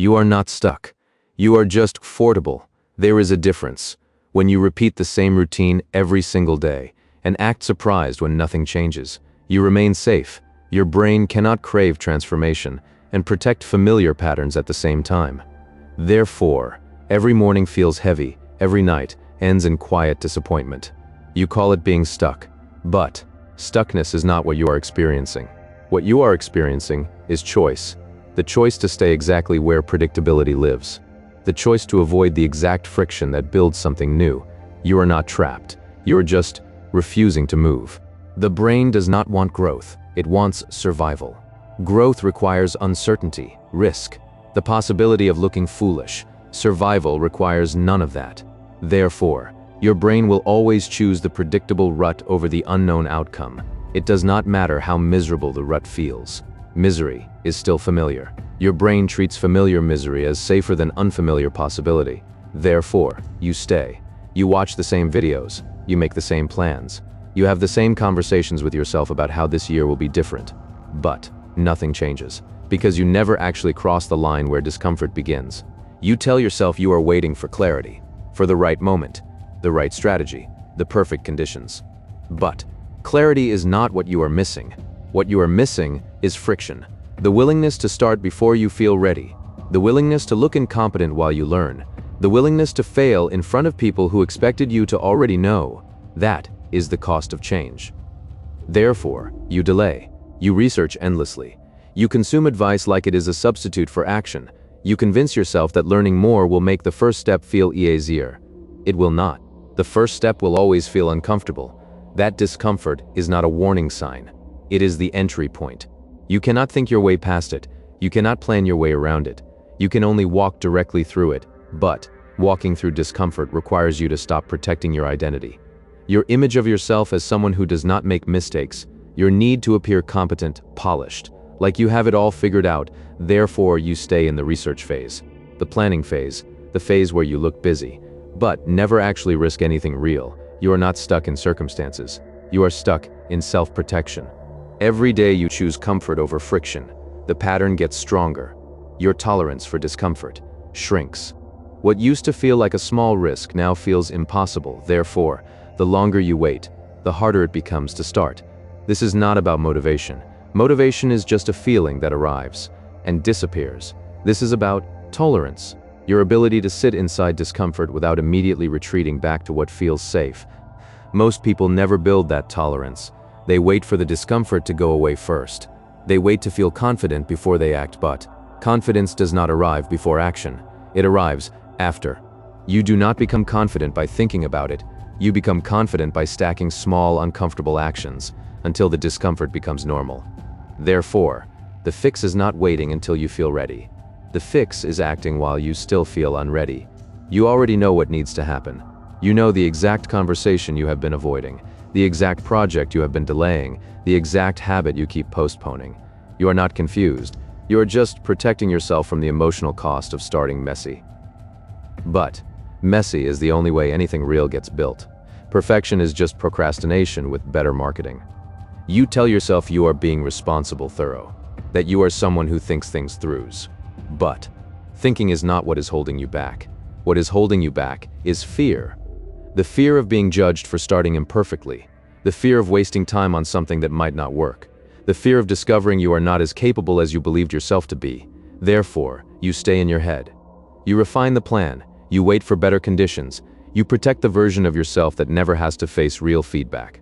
You are not stuck. You are just affordable. There is a difference. When you repeat the same routine every single day and act surprised when nothing changes, you remain safe. Your brain cannot crave transformation and protect familiar patterns at the same time. Therefore, every morning feels heavy, every night ends in quiet disappointment. You call it being stuck, but stuckness is not what you are experiencing. What you are experiencing is choice. The choice to stay exactly where predictability lives. The choice to avoid the exact friction that builds something new. You are not trapped. You are just refusing to move. The brain does not want growth. It wants survival. Growth requires uncertainty, risk, the possibility of looking foolish. Survival requires none of that. Therefore, your brain will always choose the predictable rut over the unknown outcome. It does not matter how miserable the rut feels. Misery is still familiar. Your brain treats familiar misery as safer than unfamiliar possibility. Therefore, you stay. You watch the same videos. You make the same plans. You have the same conversations with yourself about how this year will be different. But nothing changes, because you never actually cross the line where discomfort begins. You tell yourself you are waiting for clarity, for the right moment, the right strategy, the perfect conditions. But clarity is not what you are missing. What you are missing is friction. The willingness to start before you feel ready. The willingness to look incompetent while you learn. The willingness to fail in front of people who expected you to already know. That is the cost of change. Therefore, you delay. You research endlessly. You consume advice like it is a substitute for action. You convince yourself that learning more will make the first step feel easier. It will not. The first step will always feel uncomfortable. That discomfort is not a warning sign. It is the entry point. You cannot think your way past it. You cannot plan your way around it. You can only walk directly through it. But walking through discomfort requires you to stop protecting your identity. Your image of yourself as someone who does not make mistakes. Your need to appear competent, polished, like you have it all figured out. Therefore, you stay in the research phase, the planning phase, the phase where you look busy, but never actually risk anything real. You are not stuck in circumstances. You are stuck in self-protection. Every day you choose comfort over friction. The pattern gets stronger. Your tolerance for discomfort shrinks. What used to feel like a small risk now feels impossible. Therefore, the longer you wait, the harder it becomes to start. This is not about motivation. Motivation is just a feeling that arrives and disappears. This is about tolerance, your ability to sit inside discomfort without immediately retreating back to what feels safe. Most people never build that tolerance. They wait for the discomfort to go away first. They wait to feel confident before they act, but confidence does not arrive before action. It arrives after. You do not become confident by thinking about it. You become confident by stacking small, uncomfortable actions until the discomfort becomes normal. Therefore, the fix is not waiting until you feel ready. The fix is acting while you still feel unready. You already know what needs to happen. You know the exact conversation you have been avoiding, the exact project you have been delaying, the exact habit you keep postponing. You are not confused. You are just protecting yourself from the emotional cost of starting messy. But messy is the only way anything real gets built. Perfection is just procrastination with better marketing. You tell yourself you are being responsible, thorough, that you are someone who thinks things through. But thinking is not what is holding you back. What is holding you back is fear. The fear of being judged for starting imperfectly. The fear of wasting time on something that might not work. The fear of discovering you are not as capable as you believed yourself to be. Therefore, you stay in your head. You refine the plan. You wait for better conditions. You protect the version of yourself that never has to face real feedback.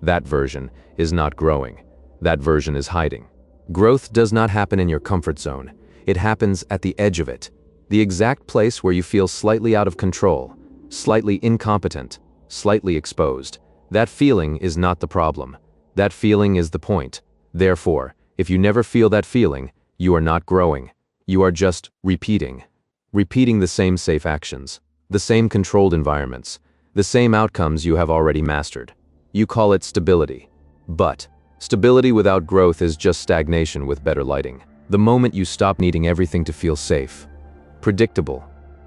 That version is not growing. That version is hiding. Growth does not happen in your comfort zone. It happens at the edge of it. The exact place where you feel slightly out of control, slightly incompetent, slightly exposed. That feeling is not the problem. That feeling is the point. Therefore, if you never feel that feeling, you are not growing. You are just repeating. Repeating the same safe actions, the same controlled environments, the same outcomes you have already mastered. You call it stability. But stability without growth is just stagnation with better lighting. The moment you stop needing everything to feel safe, predictable,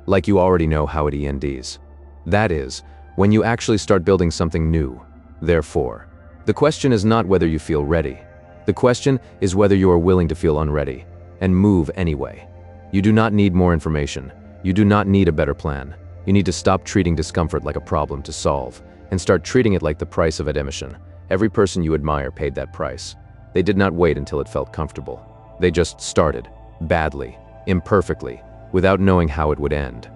like you already know how it ends. That is, when you actually start building something new. Therefore, the question is not whether you feel ready. The question is whether you are willing to feel unready and move anyway. You do not need more information. You do not need a better plan. You need to stop treating discomfort like a problem to solve and start treating it like the price of admission. Every person you admire paid that price. They did not wait until it felt comfortable. They just started, badly, imperfectly, without knowing how it would end.